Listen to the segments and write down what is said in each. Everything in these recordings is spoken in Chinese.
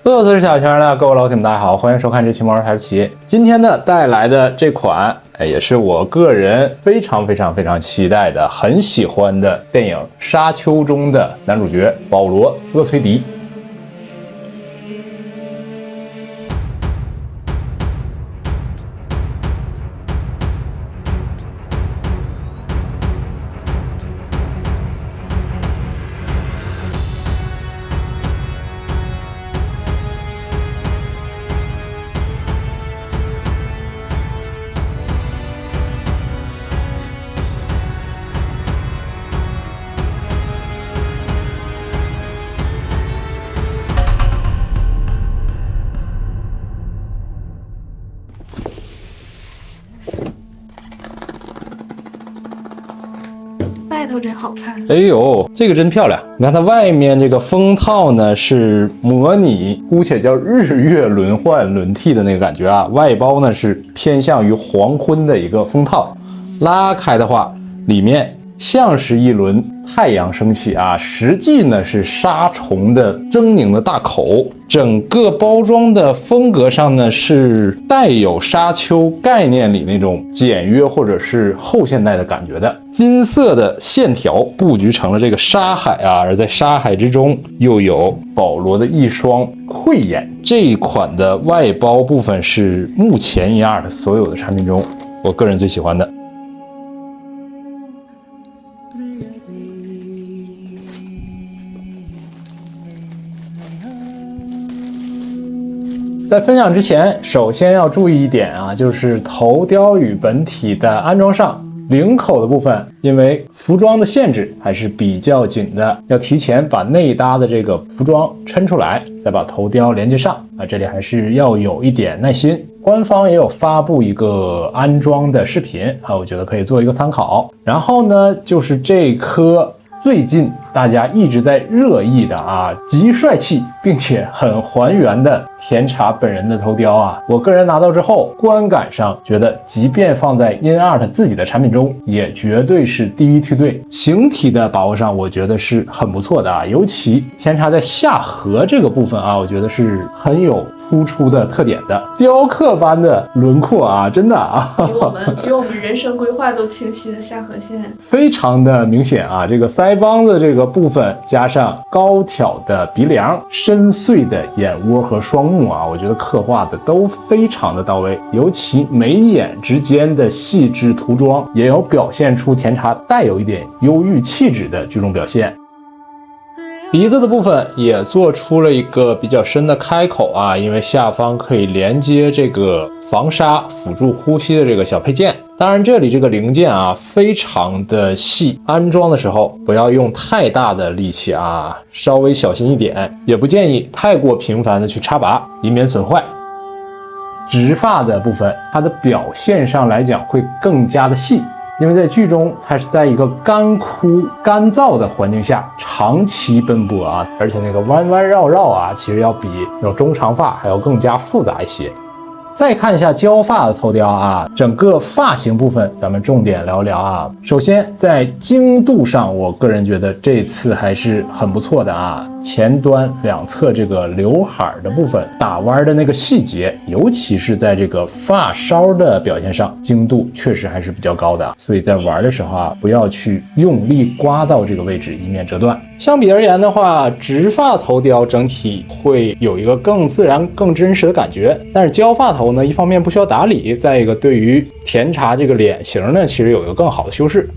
各位小圈的各位老铁们，大家好，欢迎收看这期猫人台不起。今天呢带来的这款，也是我个人非常期待的、很喜欢的电影《沙丘》中的男主角保罗·厄崔迪。外头真好看，哎呦，这个真漂亮！你看它外面这个封套呢，是模拟姑且叫日月轮换轮替的那个感觉啊。外包呢是偏向于黄昏的一个封套，拉开的话，里面像是一轮太阳升起啊，实际呢是沙虫的狰狞的大口。整个包装的风格上呢是带有沙丘概念里那种简约或者是后现代的感觉的，金色的线条布局成了这个沙海啊，而在沙海之中又有保罗的一双慧眼。这一款的外包部分是目前一二的所有的产品中我个人最喜欢的。在分享之前，首先要注意一点啊，就是头雕与本体的安装上，领口的部分，因为服装的限制还是比较紧的，要提前把内搭的这个服装抻出来，再把头雕连接上啊，这里还是要有一点耐心。官方也有发布一个安装的视频啊，我觉得可以做一个参考。然后呢，就是这颗最近大家一直在热议的啊，极帅气并且很还原的甜茶本人的头雕啊，我个人拿到之后，观感上觉得，即便放在 InArt 自己的产品中，也绝对是第一梯队。形体的把握上，我觉得是很不错的啊，尤其甜茶在下颌这个部分啊，我觉得是很有突出的特点的，雕刻般的轮廓啊，真的啊，比我们人生规划都清晰的下颌线，非常的明显啊。这个腮帮子这个部分，加上高挑的鼻梁、深邃的眼窝和双目啊，我觉得刻画的都非常的到位，尤其眉眼之间的细致涂装，也有表现出甜茶带有一点忧郁气质的这种表现。鼻子的部分也做出了一个比较深的开口啊，因为下方可以连接这个防沙辅助呼吸的这个小配件。当然这里这个零件啊非常的细，安装的时候不要用太大的力气啊，稍微小心一点，也不建议太过频繁的去插拔，以免损坏。直发的部分，它的表现上来讲会更加的细，因为在剧中它是在一个干枯干燥的环境下长期奔波啊，而且那个弯弯绕绕啊，其实要比那种中长发还要更加复杂一些。再看一下焦发的头雕啊，整个发型部分咱们重点聊聊啊。首先在精度上，我个人觉得这次还是很不错的啊。前端两侧这个刘海的部分打弯的那个细节，尤其是在这个发梢的表现上，精度确实还是比较高的，所以在玩的时候啊，不要去用力刮到这个位置，以免折断。相比而言的话，直发头雕整体会有一个更自然更真实的感觉，但是焦发头呢，一方面不需要打理，再一个对于甜茶这个脸型呢，其实有一个更好的修饰。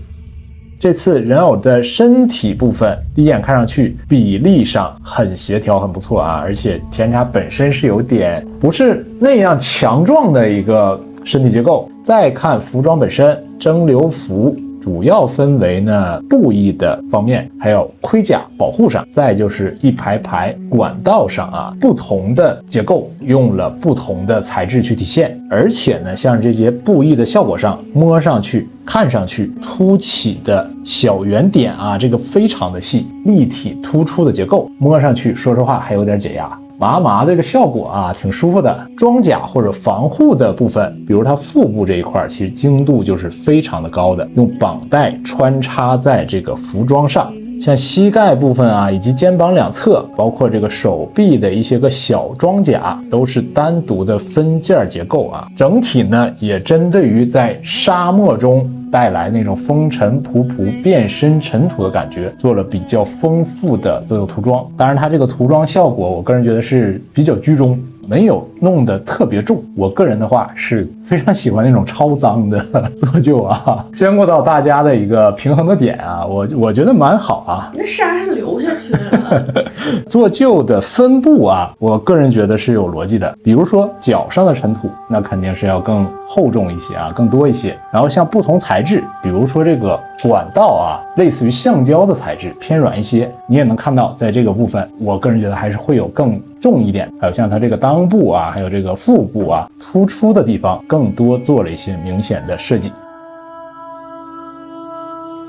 这次人偶的身体部分，第一眼看上去比例上很协调，很不错啊，而且甜茶本身是有点不是那样强壮的一个身体结构。再看服装本身，蒸馏服主要分为呢布艺的方面，还有盔甲保护上，再就是一排排管道上啊，不同的结构用了不同的材质去体现，而且呢，像这些布艺的效果上，摸上去、看上去凸起的小圆点啊，这个非常的细，立体突出的结构，摸上去说实话还有点解压。麻麻这个效果啊，挺舒服的。装甲或者防护的部分，比如它腹部这一块，其实精度就是非常的高的，用绑带穿插在这个服装上，像膝盖部分啊，以及肩膀两侧，包括这个手臂的一些个小装甲，都是单独的分件结构啊。整体呢，也针对于在沙漠中带来那种风尘仆仆、变身尘土的感觉，做了比较丰富的作用涂装。当然，它这个涂装效果，我个人觉得是比较居中，没有弄得特别重。我个人的话是非常喜欢那种超脏的做旧啊，兼顾到大家的一个平衡的点啊，我觉得蛮好啊。那沙是流下去的。做旧的分布啊，我个人觉得是有逻辑的。比如说脚上的尘土，那肯定是要更厚重一些啊，更多一些。然后像不同材质，比如说这个管道啊，类似于橡胶的材质偏软一些，你也能看到在这个部分，我个人觉得还是会有更重一点。还有像它这个裆部啊，还有这个腹部啊，突出的地方更多做了一些明显的设计。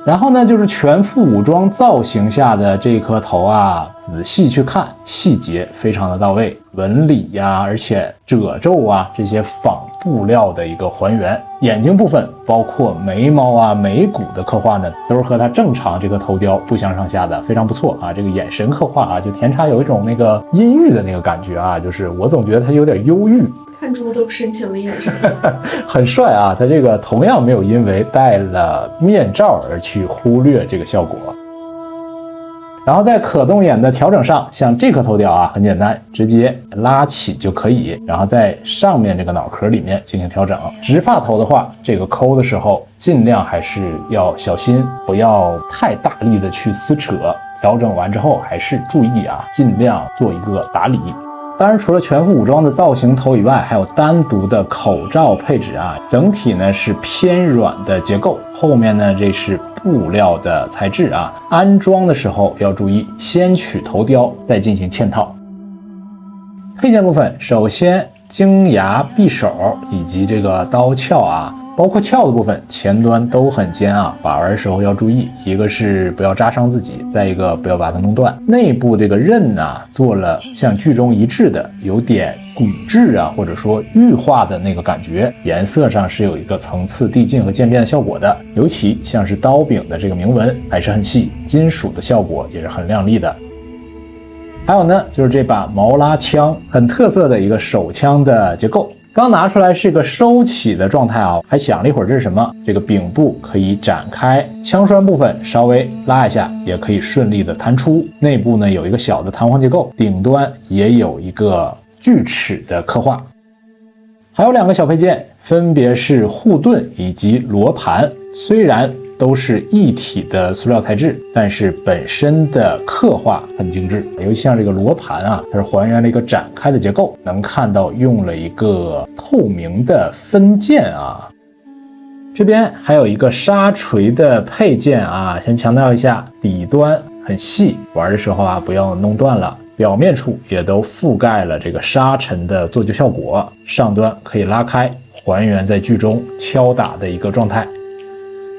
然后呢，就是全副武装造型下的这颗头啊，仔细去看，细节非常的到位，纹理呀，而且褶皱啊，这些仿布料的一个还原。眼睛部分，包括眉毛啊、眉骨的刻画呢，都是和它正常这个头雕不相上下的，非常不错啊。这个眼神刻画啊，就甜茶有一种那个阴郁的那个感觉啊，就是我总觉得它有点忧郁。看出都深情的眼神。很帅啊，他这个同样没有因为戴了面罩而去忽略这个效果。然后在可动眼的调整上，像这颗头雕啊，很简单，直接拉起就可以，然后在上面这个脑壳里面进行调整。直发头的话，这个抠的时候尽量还是要小心，不要太大力的去撕扯。调整完之后还是注意啊，尽量做一个打理。当然，除了全副武装的造型头以外，还有单独的口罩配置啊。整体呢是偏软的结构，后面呢这是布料的材质啊。安装的时候要注意，先取头雕，再进行嵌套。配件部分，首先精牙匕首以及这个刀鞘啊。包括鞘的部分，前端都很尖啊，把玩的时候要注意，一个是不要扎伤自己，再一个不要把它弄断。内部这个刃呢，做了像剧中一致的，有点骨质啊，或者说玉化的那个感觉，颜色上是有一个层次递进和渐变的效果的。尤其像是刀柄的这个铭文还是很细，金属的效果也是很亮丽的。还有呢，就是这把毛拉枪，很特色的一个手枪的结构。刚拿出来是个收起的状态啊，还想了一会儿这是什么？这个柄部可以展开，枪栓部分稍微拉一下，也可以顺利的弹出。内部呢有一个小的弹簧结构，顶端也有一个锯齿的刻画。还有两个小配件，分别是护盾以及罗盘。虽然都是一体的塑料材质，但是本身的刻画很精致，尤其像这个罗盘啊，它是还原了一个展开的结构，能看到用了一个透明的分件啊。这边还有一个沙锤的配件啊，先强调一下，底端很细，玩的时候啊不要弄断了。表面处也都覆盖了这个沙尘的做旧效果，上端可以拉开，还原在剧中敲打的一个状态。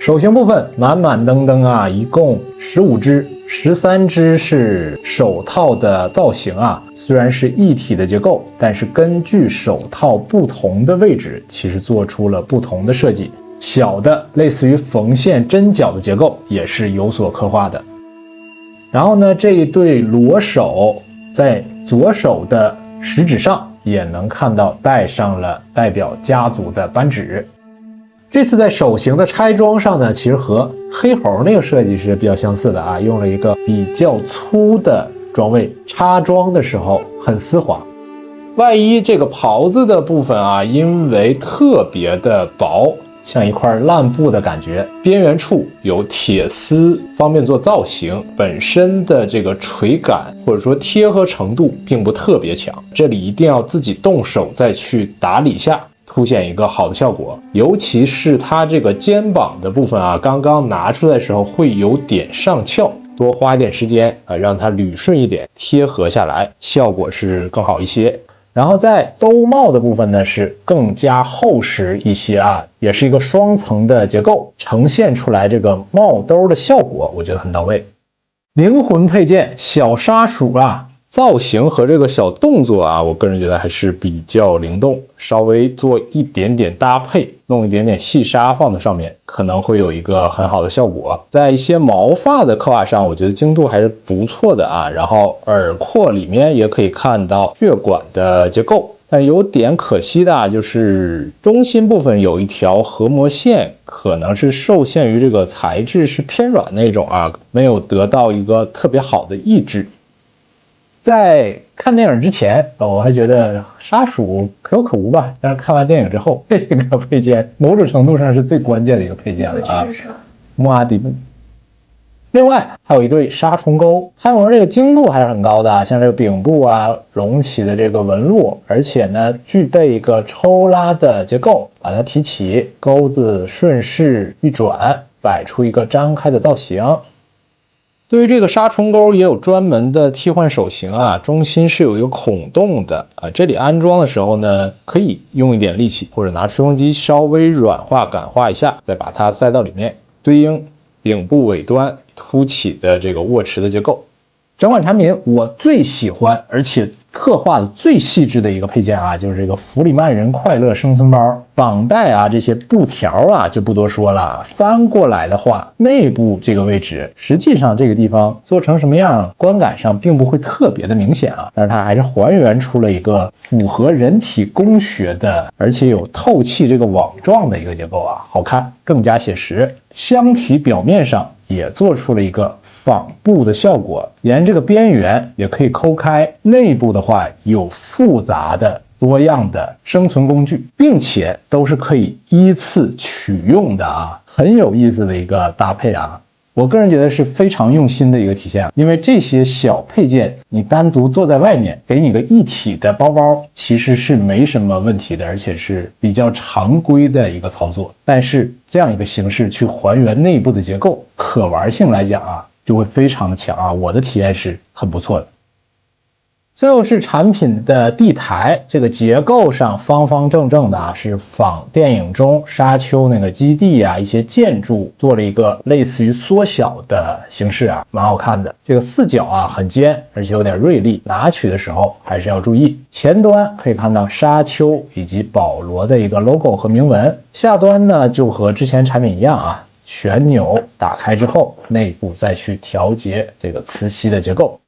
手型部分满满登登啊，一共15只，13只是手套的造型啊。虽然是一体的结构，但是根据手套不同的位置，其实做出了不同的设计。小的类似于缝线针脚的结构也是有所刻画的。然后呢，这一对裸手在左手的食指上也能看到带上了代表家族的扳指。这次在手型的拆装上呢，其实和黑猴那个设计是比较相似的啊，用了一个比较粗的装位，插装的时候很丝滑。外衣这个袍子的部分啊，因为特别的薄，像一块烂布的感觉，边缘处有铁丝，方便做造型。本身的这个垂感或者说贴合程度并不特别强，这里一定要自己动手再去打理下，凸显一个好的效果。尤其是它这个肩膀的部分啊，刚刚拿出来的时候会有点上翘，多花一点时间啊，让它捋顺一点，贴合下来，效果是更好一些。然后在兜帽的部分呢，是更加厚实一些啊，也是一个双层的结构，呈现出来这个帽兜的效果，我觉得很到位。灵魂配件小沙鼠啊，造型和这个小动作啊，我个人觉得还是比较灵动，稍微做一点点搭配，弄一点点细纱放在上面，可能会有一个很好的效果。在一些毛发的刻画上，我觉得精度还是不错的啊。然后耳廓里面也可以看到血管的结构。但有点可惜的就是中心部分有一条合膜线，可能是受限于这个材质是偏软那种啊，没有得到一个特别好的抑制。在看电影之前，我还觉得杀鼠可有可无吧，但是看完电影之后，这个配件某种程度上是最关键的一个配件了啊。穆阿迪本。另外还有一对杀虫钩，开模这个精度还是很高的啊，像这个柄部啊隆起的这个纹路，而且呢具备一个抽拉的结构，把它提起，钩子顺势一转，摆出一个张开的造型。对于这个杀虫钩也有专门的替换手型啊，中心是有一个孔洞的啊，这里安装的时候呢，可以用一点力气或者拿吹风机稍微软化感化一下，再把它塞到里面，对应顶部尾端凸起的这个握持的结构。整款产品我最喜欢而且刻画的最细致的一个配件啊，就是这个弗里曼人快乐生存包。绑带啊，这些布条啊就不多说了。翻过来的话，内部这个位置，实际上这个地方做成什么样，观感上并不会特别的明显啊，但是它还是还原出了一个符合人体工学的，而且有透气这个网状的一个结构啊，好看，更加写实。箱体表面上也做出了一个仿布的效果，沿这个边缘也可以抠开。内部的话有复杂的多样的生存工具，并且都是可以依次取用的啊，很有意思的一个搭配啊。我个人觉得是非常用心的一个体现，因为这些小配件你单独做在外面，给你个一体的包包其实是没什么问题的，而且是比较常规的一个操作。但是这样一个形式去还原内部的结构，可玩性来讲啊，就会非常的强啊，我的体验是很不错的。最后是产品的地台，这个结构上方方正正的啊，是仿电影中沙丘那个基地啊，一些建筑做了一个类似于缩小的形式啊，蛮好看的。这个四角啊很尖，而且有点锐利，拿取的时候还是要注意。前端可以看到沙丘以及保罗的一个 logo 和铭文，下端呢就和之前产品一样啊，旋钮打开之后，内部再去调节这个磁吸的结构。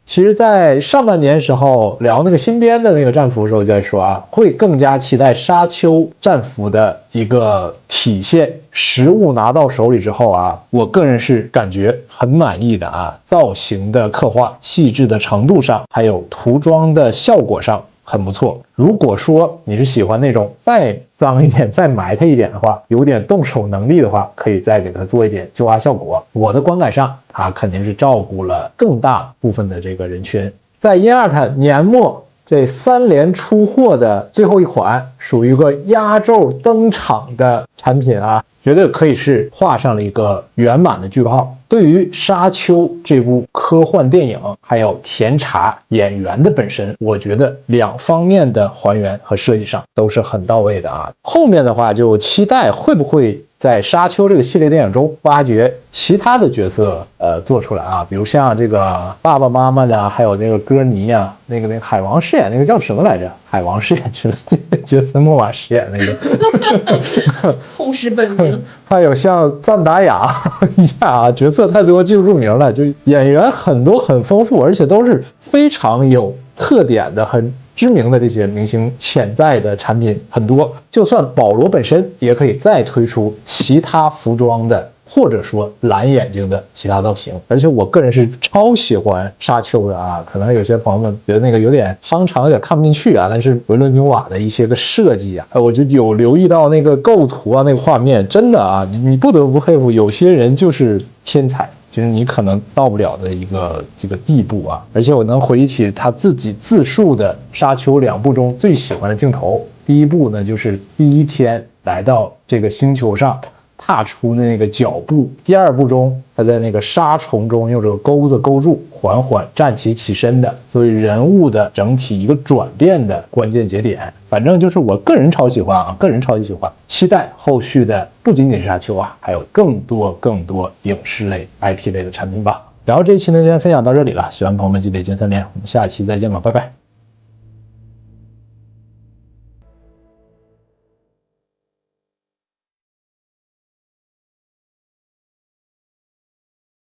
其实在上半年时候聊那个新编的那个战服的时候就在说啊，会更加期待沙丘战服的一个体现，实物拿到手里之后啊，我个人是感觉很满意的啊，造型的刻画细致的程度上，还有涂装的效果上很不错。如果说你是喜欢那种再脏一点再埋汰一点的话，有点动手能力的话，可以再给它做一点旧化效果。我的观感上它肯定是照顾了更大部分的这个人群。在英阿特年末这3连出货的最后一款，属于一个压轴登场的产品啊，绝对可以是画上了一个圆满的句号。对于沙丘这部科幻电影，还有甜茶演员的本身，我觉得2方面的还原和设计上都是很到位的啊。后面的话就期待会不会在沙丘这个系列电影中挖掘其他的角色做出来啊，比如像这个爸爸妈妈的，还有那个歌尼啊，那个海王饰演那个叫什么来着？海王饰演去了，杰森·莫玛饰演那个痛失本名。还有像赞达雅呀，角色太多记不住名了，就演员很多很丰富，而且都是非常有特点的，很知名的这些明星，潜在的产品很多。就算保罗本身也可以再推出其他服装的，或者说蓝眼睛的其他造型。而且我个人是超喜欢沙丘的啊，可能有些朋友们觉得那个有点夯长，有点看不进去啊，但是维伦纽瓦的一些个设计啊，我就有留意到那个构图啊，那个画面真的啊，你不得不佩服，有些人就是天才。就是你可能到不了的一个这个地步啊，而且我能回忆起他自己自述的沙丘2部中最喜欢的镜头。第一部呢，就是第一天来到这个星球上踏出的那个脚步；第2部中，他在那个沙虫中用这个钩子勾住，缓缓站起身的，所以人物的整体一个转变的关键节点。反正就是我个人超喜欢啊，个人超级喜欢，期待后续的不仅仅是沙丘啊，还有更多影视类 IP 类的产品吧。然后这一期呢，就先分享到这里了，喜欢朋友们记得一键3连，我们下期再见吧，拜拜。